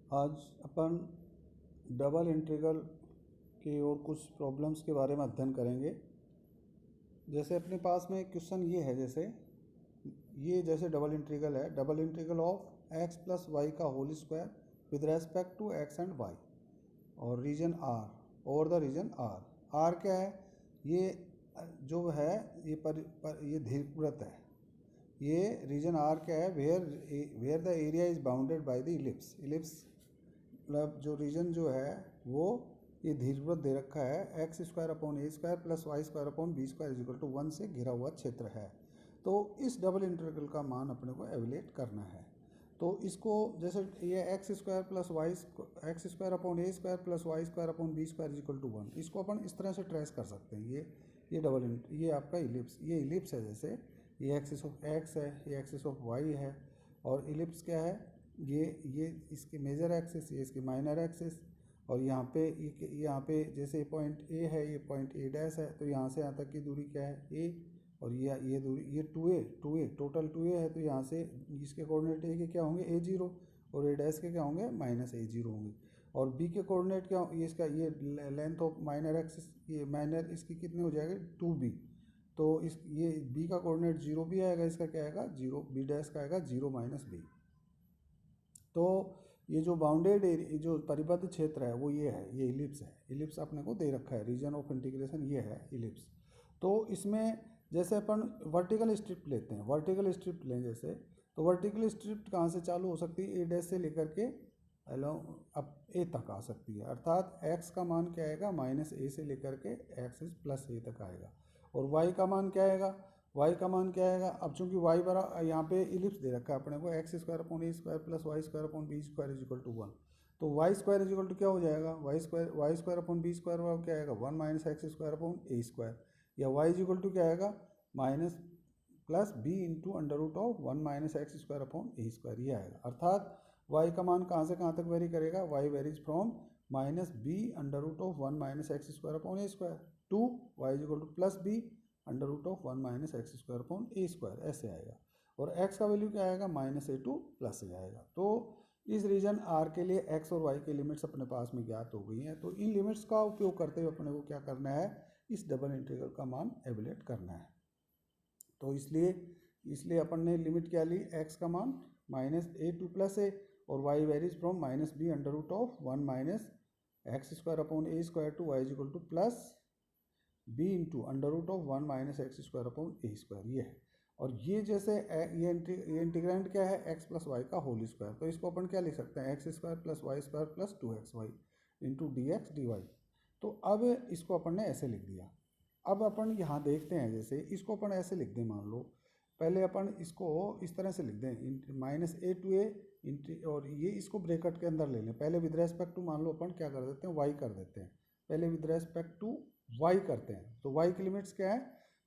आज अपन double integral की और कुछ प्रॉब्लम्स के बारे में अध्ययन करेंगे। जैसे अपने पास में क्वेश्चन ये है, जैसे डबल इंटीग्रल है, double integral of x plus y का whole square with respect to x and y और region R over the region R. R क्या है? ये जो है ये दीर्घवृत्त है। ये रीजन आर क्या है? Where the area is bounded by the ellipse. मतलब जो रीजन जो है वो ये दीर्घवृत्त दे रखा है, x square upon a square plus y square upon b square is equal to 1 से घिरा हुआ क्षेत्र है। तो इस डबल इंटीग्रल का मान अपने को एवेल्यूएट करना है। तो इसको जैसे ये x square plus y x square upon a square plus y square upon b square is equal to 1, इसको अपन इस तरह से ट्रेस कर सकते हैं। ये आपका ये इलिप्स है। जैसे ये एक्सिस ऑफ एक्स है, ये एक्सिस ऑफ वाई है, और इलिप्स क्या है? ये इसकी मेजर एक्सिस, ये इसकी माइनर एक्सिस, और यहाँ पे जैसे पॉइंट ए है, ये पॉइंट ए डैश है, तो यहाँ से यहाँ तक की दूरी क्या है? ए। और ये दूरी ये 2a टोटल 2a है, तो यहाँ से इसके कोऑर्डिनेट ए के क्या होंगे? a0, और ए डैश के क्या होंगे? माइनस a0 होंगे। और बी के कोऑर्डिनेट क्या? ये लेंथ ऑफ माइनर एक्सिस, ये माइनर इसकी कितनी हो जाएगी? 2b। तो ये बी का कोऑर्डिनेट 0 भी आएगा, इसका क्या आएगा? 0, बी डैश का आएगा 0 माइनस बी। तो ये जो बाउंडेड एरिया, जो परिबद्ध क्षेत्र है वो ये है, ये इलिप्स है। इलिप्स अपने को दे रखा है, रीजन ऑफ इंटीग्रेशन ये है इलिप्स। तो इसमें जैसे अपन वर्टिकल स्ट्रिप लेते हैं, वर्टिकल स्ट्रिप लें जैसे, तो वर्टिकल स्ट्रिप कहाँ से चालू हो सकती है? ए डैश से लेकर के अब ए तक आ सकती है। अर्थात एक्स का मान क्या आएगा? माइनस ए से लेकर के एक्स प्लस ए तक आएगा। और वाई का मान क्या आएगा? वाई का मान क्या आएगा? अब चूंकि वाई बराबर यहाँ पे इलिप्स दे रखा है अपने को, x square upon a square plus y square upon b square is equal to 1। तो y square is equal to क्या हो जाएगा? Y square upon b square बराबर क्या आएगा? 1 minus x square upon a square, या वाई इज इक्वल टू क्या आएगा? Minus plus b into under root of 1 minus x square upon a square, ये आएगा। अर्थात वाई का मान कहाँ से कहाँ तक वेरी करेगा? Y varies from minus b under root of 1 minus x square upon a square to y is equal to plus b under root of 1 minus x square upon a square, ऐसे आएगा। और x का value क्या आएगा? Minus a to plus a आएगा। तो इस reason r के लिए x और y के लिमिट्स अपने पास में ज्ञात हो गई हैं। तो इन लिमिट्स का उपयोग करते हुए अपने को क्या करना है? इस डबल इंटीग्रल का मान एवेल्यूएट करना है। तो इसलिए अपन ने लिमिट क्या ली? x का मान minus a to plus a, और y varies from minus b under root of 1 minus x square upon a square to y is equal to plus b into under root of 1 minus x square upon a square, ये है। और ये जैसे ये integrand क्या है? X plus y का whole square. तो इसको अपन क्या लिख सकते हैं? X square plus y square plus 2xy into d x d y. तो अब इसको अपन ने ऐसे लिख दिया। अब अपन यहाँ देखते हैं, जैसे इसको अपन ऐसे लिख दें, मान लो पहले अपन इसको इस तरह से लिख दें, माइनस ए टू ए, और ये इसको ब्रैकेट के अंदर ले लें। पहले विद रेस्पेक्ट टू मान लो अपन क्या कर देते हैं? वाई कर देते हैं। पहले विद रेस्पेक्ट टू वाई करते हैं। तो वाई की लिमिट्स क्या है?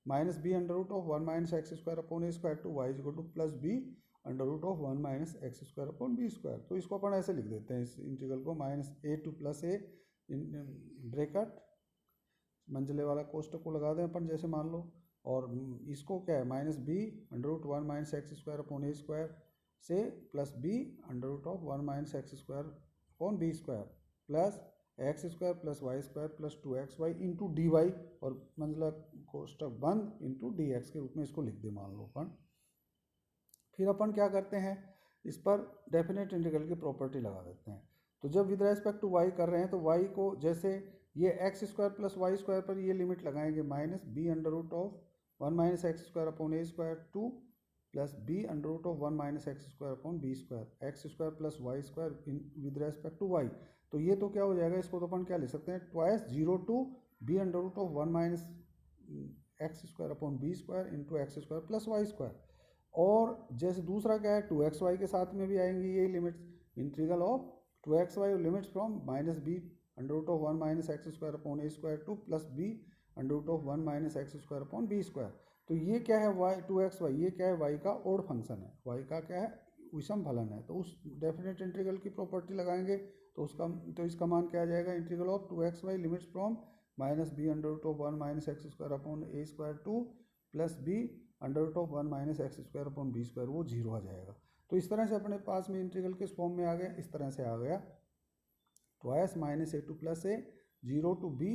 Minus b under root of 1 minus x square upon a square to y is equal to plus b under root of 1 minus x square upon b square. तो इसको अपन ऐसे लिख देते हैं, इस इंटीग्रल को, minus a to plus A bracket मंझले वाला कोष्टक को लगा दें अपन, जैसे मान लो। और इसको क्या है? Minus b under root 1 minus x square upon a square से plus b under root of 1 minus x square upon b square plus x square plus y square plus 2xy into d y, और मंझला कोष्टक बंद into d x के रूप में इसको लिख दे, मान लो अपन। फिर अपन क्या करते हैं? इस पर डेफिनेट इंटीग्रल की प्रॉपर्टी लगा देते हैं। तो जब विद रेस्पेक्ट टू वाई कर रहे हैं, तो वाई को जैसे ये x square plus y square पर ये लिमिट लगाएंगे, minus b under root of 1 minus x square upon a square to plus b under root of 1 minus x square upon b square, x square plus y square with respect to y. तो ये तो क्या हो जाएगा? इसको तो अपन क्या लिख सकते हैं? Twice 0 to b under root of 1 minus x square upon b square into x square plus y square. और जैसे दूसरा क्या है? 2xy के साथ में भी आएंगी ये limits, integral of 2xy limits from minus b under root of 1 minus x square upon a square to plus b under root of 1 minus x square upon b square. तो ये क्या है? वाई 2xy, ये क्या है? Y का odd function है, Y का क्या है? विषम फलन है। तो उस डेफिनेट इंटीग्रल की प्रॉपर्टी लगाएंगे, तो इसका मान क्या आ जाएगा? Integral of 2xy limits from minus b under root of 1 minus x square upon a square to plus b under root of 1 minus x square upon b square, वो 0 आ जाएगा। तो इस तरह से अपने पास में इंटीग्रल किस फॉर्म में आ गया, इस तरह से आ गया, twice minus a to plus a 0 to b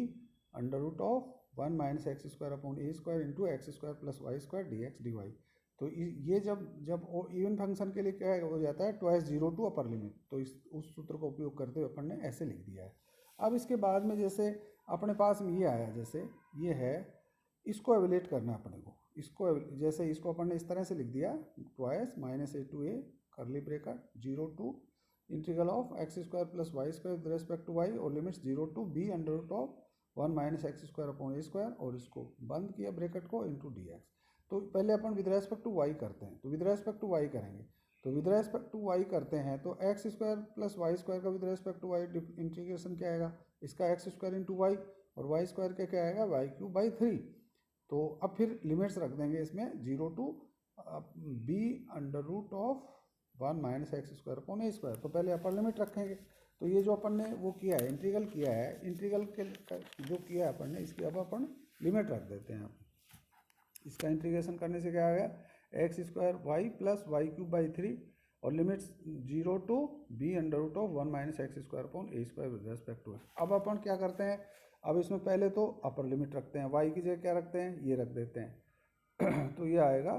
under root of 1 minus x square upon a square into x square plus y square d x d y. तो ये जब जब इवन फंक्शन के लिए क्या हो जाता है, ट्वाइस 0 टू अपर लिमिट, तो उस सूत्र का उपयोग करते हुए अपन ने ऐसे लिख दिया है। अब इसके बाद में जैसे अपने पास में ये आया, जैसे ये है, इसको एवेलेट करना है अपने को, इसको जैसे इसको अपन ने इस तरह से लिख दिया, twice minus a to a curly bracket 0 to integral of x square plus y square with respect to y और limits 0 to b under root of 1 minus x square upon a square, और इसको बंद किया bracket को into d x. तो पहले अपन with respect to Y करते हैं, तो विद रेस्पेक्ट टू वाई करेंगे, तो विद रेस्पेक्ट टू वाई करते हैं तो x square plus y square का with respect to y integration क्या आएगा, इसका एक्स स्क्वायर इंटू वाई और वाई स्क्वायर का क्या आएगा, वाई क्यूब बाई 3। तो अब फिर लिमिट्स रख देंगे इसमें 0 to b under root of 1 minus x square upon a square. तो पहले अपर लिमिट रखेंगे, तो ये जो अपन ने वो किया है, इंटीग्रल किया है, इंटीग्रल के जो किया है अपन ने, इसकी अब अपन लिमिट रख देते हैं। इसका इंटीग्रेशन करने से क्या आ गया, x square y plus y cube by 3 और limits 0 to b under root of 1 minus x square upon a square with respect to x. अब अपन क्या करते हैं, अब इसमें पहले तो अपर लिमिट रखते हैं, वाई की जगह क्या रखते हैं, ये रख देते हैं तो ये आएगा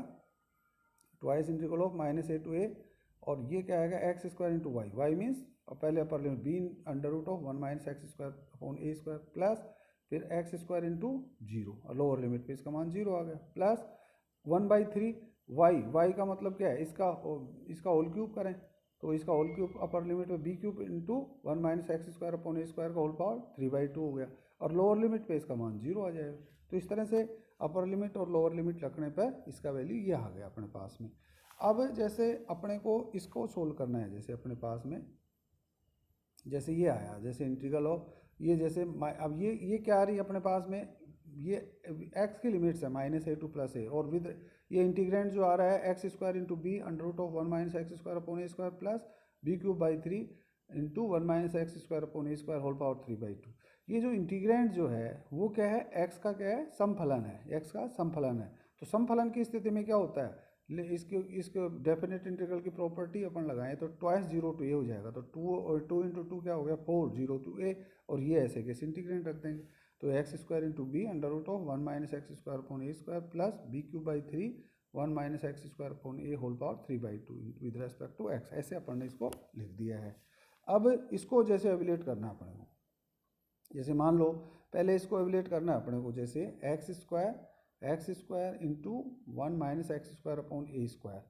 twice integral of minus a to a, और ये क्या आएगा, x square into y, y means पहले upper limit b under root of 1 minus x square upon a square plus फिर एक्स स्क्वायर इंटू 0 और लोअर लिमिट पे इसका मान 0 आ गया, प्लस 1/3 वाई, वाई का मतलब क्या है, इसका होल क्यूब करें, तो इसका होल क्यूब अपर लिमिट में b cube into 1 minus x square upon a square का होल पावर 3/2 हो गया, और लोअर लिमिट पे इसका मान 0 आ जाएगा। तो इस तरह से अपर लिमिट और लोअर लिमिट रखने पर इसका वैल्यू ये आ गया अपने पास में। अब जैसे अपने को इसको सोल्व करना है, जैसे अपने पास में जैसे ये आया, जैसे इंटीग्रल ऑफ ये जैसे अब ये क्या आ रही है अपने पास में, ये एक्स की लिमिट्स है minus a to plus a, और विद ये इंटीग्रेंट जो आ रहा है x square into b under root of 1 minus x square upon a square plus b cube by 3 into 1 minus x square upon a square whole power 3/2। ये जो integrant जो है वो क्या है, एक्स का क्या है, समफलन है, एक्स का समफलन है। तो समफलन की स्थिति में क्या होता है, इसके डेफिनेट इंटीग्रल की प्रॉपर्टी अपन लगाएं तो ट्वाइस 0 टू ए हो जाएगा, तो 2 और 2 इंटू 2 क्या हो गया 4, 0 टू ए, और ये ऐसे कैसे इंटीग्रेंट रख देंगे, तो x square into b under root of 1 minus x square upon a square plus b cube by 3 1 minus x square upon a whole power 3/2 with respect to x, ऐसे अपन ने इसको लिख दिया है। अब इसको जैसे एवेल्यूएट करना है अपने को, जैसे मान लो पहले इसको एवेल्यूएट करना है अपने को, जैसे x square into 1 minus x square upon a square,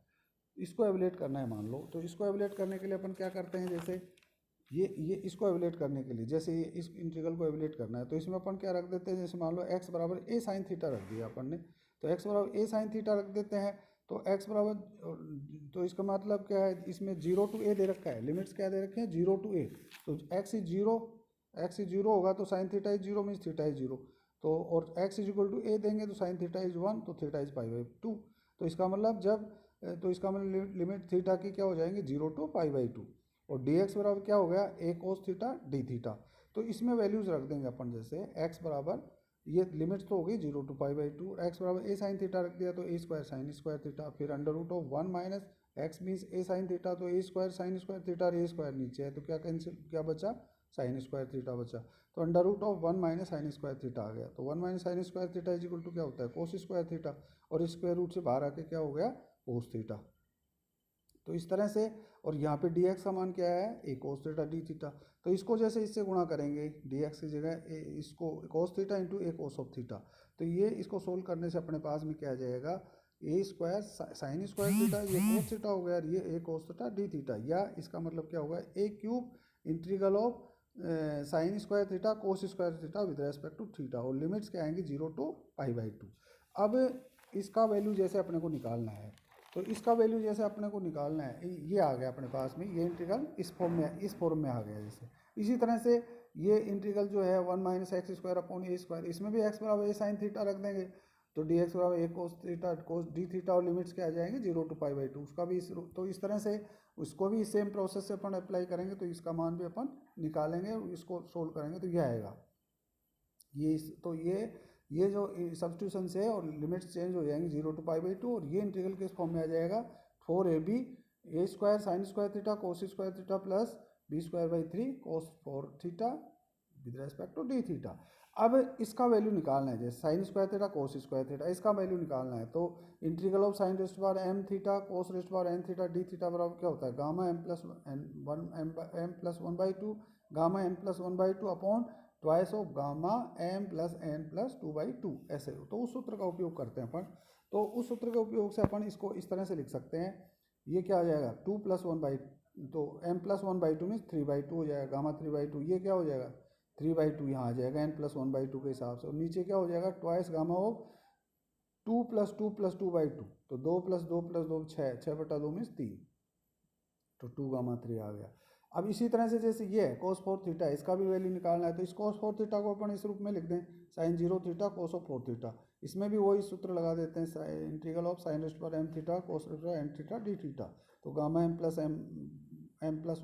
इसको एवेल्यूएट करना है मान लो। तो इसको एवेल्यूएट करने के लिए अपन क्या करते हैं, जैसे ये इसको एवेल्यूएट करने के लिए, जैसे ये इस इंटीग्रल को एवेल्यूएट करना है, तो इसमें अपन क्या रख देते हैं, जैसे मान लो x बराबर ए साइन थीटा रख दिया अपन ने, तो x बराबर ए साइन थीटा रख देते हैं, तो x बराबर, तो इसका मतलब क्या है, इसमें 0 टू ए दे रखा है, लिमिट्स क्या दे रखे हैं 0 टू ए, तो x इज 0 होगा तो sine theta is 0 means theta is 0, तो और x इज इक्वल टू ए देंगे तो साइन थीटा इज 1 तो थीटा इज π/2, तो इसका मतलब इसका मतलब लिमिट थीटा की क्या हो जाएंगे 0 टू π/2, और dx बराबर क्या हो गया a cos theta d theta. तो इसमें वैल्यूज रख देंगे अपन, जैसे x बराबर, ये लिमिट्स तो हो गई 0 टू π/2, x बराबर a साइन थीटा रख दिया तो a square sine square theta, फिर under root of 1 minus x means a sine theta, तो a square sine square theta, और a स्क्वायर नीचे है तो क्या कैंसिल, क्या बचा, साइन स्क्वायर थीटा बचा, तो under root of 1 minus sine square theta आ गया, तो 1 minus sine square theta is equal to क्या होता है कोस स्क्वायर थीटा, और इस स्क्वायर रूट से बाहर आके क्या हो गया कोस थीटा। तो इस तरह से, और यहाँ पे dx का मान क्या है ए कोस थीटा डी थीटा, तो इसको जैसे इससे गुणा करेंगे dx की जगह इसको cos theta into A cos of theta, तो ये इसको सोल्व करने से अपने पास में क्या आ जाएगा, a square sine square theta ये कोस थीटा हो गया, और ये a cos theta d theta, या इसका मतलब क्या होगा a cube integral of sine square theta cos square theta with respect to theta, और लिमिट्स क्या आएंगी 0 टू π/2। अब इसका वैल्यू जैसे अपने को निकालना है, तो इसका वैल्यू जैसे अपने को निकालना है, ये आ गया अपने पास में, ये इंटीग्रल इस फॉर्म में आ गया जैसे। इसी तरह से ये इंटीग्रल जो है 1 minus x square upon a square, इसमें भी x बराबर ए साइन थीटा रख देंगे, तो dx बराबर a cos theta cos d theta, और लिमिट्स क्या आ जाएंगे 0 टू π/2, उसका भी तो इस तरह से उसको भी सेम प्रोसेस से अपन अप्लाई करेंगे, तो इसका मान भी अपन निकालेंगे और इसको सोल्व करेंगे, तो यह आएगा तो ये जो सब्स्टिट्यूशन से और लिमिट्स चेंज हो जाएंगे 0 टू π/2, और ये इंटीग्रल किस फॉर्म में आ जाएगा 4ab a square sine square theta cos square theta plus b square by 3 cos 4 theta with respect to d theta. अब इसका वैल्यू निकालना है, जैसे sine square theta cos square theta, इसका वैल्यू निकालना है। तो इंटीग्रल ऑफ साइन रेस्ट बार एम थीटा कोस रेस्ट बार एन थीटा डी थीटा बराबर क्या होता है, gamma m plus one by two gamma m plus one by two upon twice of gamma m plus n plus two by two, ऐसे। तो उस सूत्र का उपयोग करते हैं अपन। तो उस सूत्र के उपयोग से अपन इसको इस तरह से लिख सकते हैं, ये क्या आ जाएगा 2 प्लस 1 बाई, तो m plus 1 by 2 means 3 by 2 हो जाएगा, गामा 3 बाई 2, ये क्या हो जाएगा 3 बाई 2 यहाँ आ जाएगा n प्लस 1 बाई 2 के हिसाब से। और नीचे क्या हो जाएगा twice gamma of 2 plus 2 plus 2 by 2, तो 2 प्लस 2 प्लस 2 6 बटा 2 मीन्स 3, तो 2 गामा 3 आ गया। अब इसी तरह से जैसे ये है cos 4 थीटा, इसका भी वैल्यू निकालना है। तो इस cos 4 थीटा को अपन इस रूप में लिख दें sin 0 theta cos of 4 theta. इसमें भी वही सूत्र लगा देते हैं, इंटीग्रल ऑफ साइन रेस्ट पर एम थीटा कोस रेस्ट पर एन थीटा डी थीटा। तो gamma m plus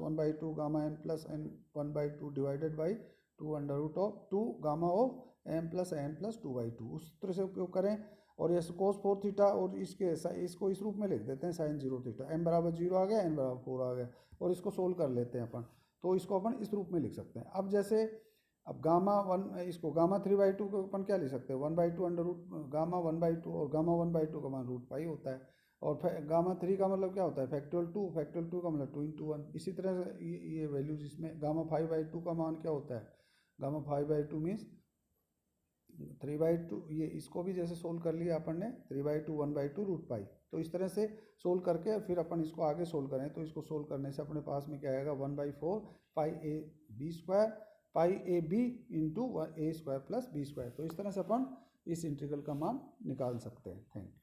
1 by 2 gamma m plus n 1 by 2 divided by 2 under root of 2 gamma of m plus n plus 2 by 2, उस सूत्र से उपयोग करें। और ये cos 4 थीटा और इसको इस रूप में लिख देते हैं sin 0 थीटा, m बराबर 0 आ गया n बराबर 4 आ गया, और इसको सोल्व कर लेते हैं अपन। तो इसको अपन इस रूप में लिख सकते हैं। अब जैसे अब गामा 1 इसको गामा 3 बाई 2 को अपन क्या लिख सकते हैं 1 by 2 under root gamma 1 by 2, और गामा 1 बाई 2 का मान रूट पाई होता है। और गामा 3 का मतलब क्या होता है फैक्टोरियल 2 का मतलब 2 इंटू 1। इसी तरह से ये वैल्यूज इसमें गामा 5 बाई 2 का मान क्या होता है, गामा 5 बाई 2 मीन्स 3 बाई 2, ये इसको भी जैसे सोल्व कर लिया अपन ने 3 बाई 2 1 बाई 2 रूट पाई। तो इस तरह से सोल्व करके फिर अपन इसको आगे सोल्व करें, तो इसको सोल्व करने से अपने पास में क्या आएगा 1 by 4 pi a b square pi a b into a square plus b square. तो इस तरह से अपन इस इंटीग्रल का मान निकाल सकते हैं। Thank you.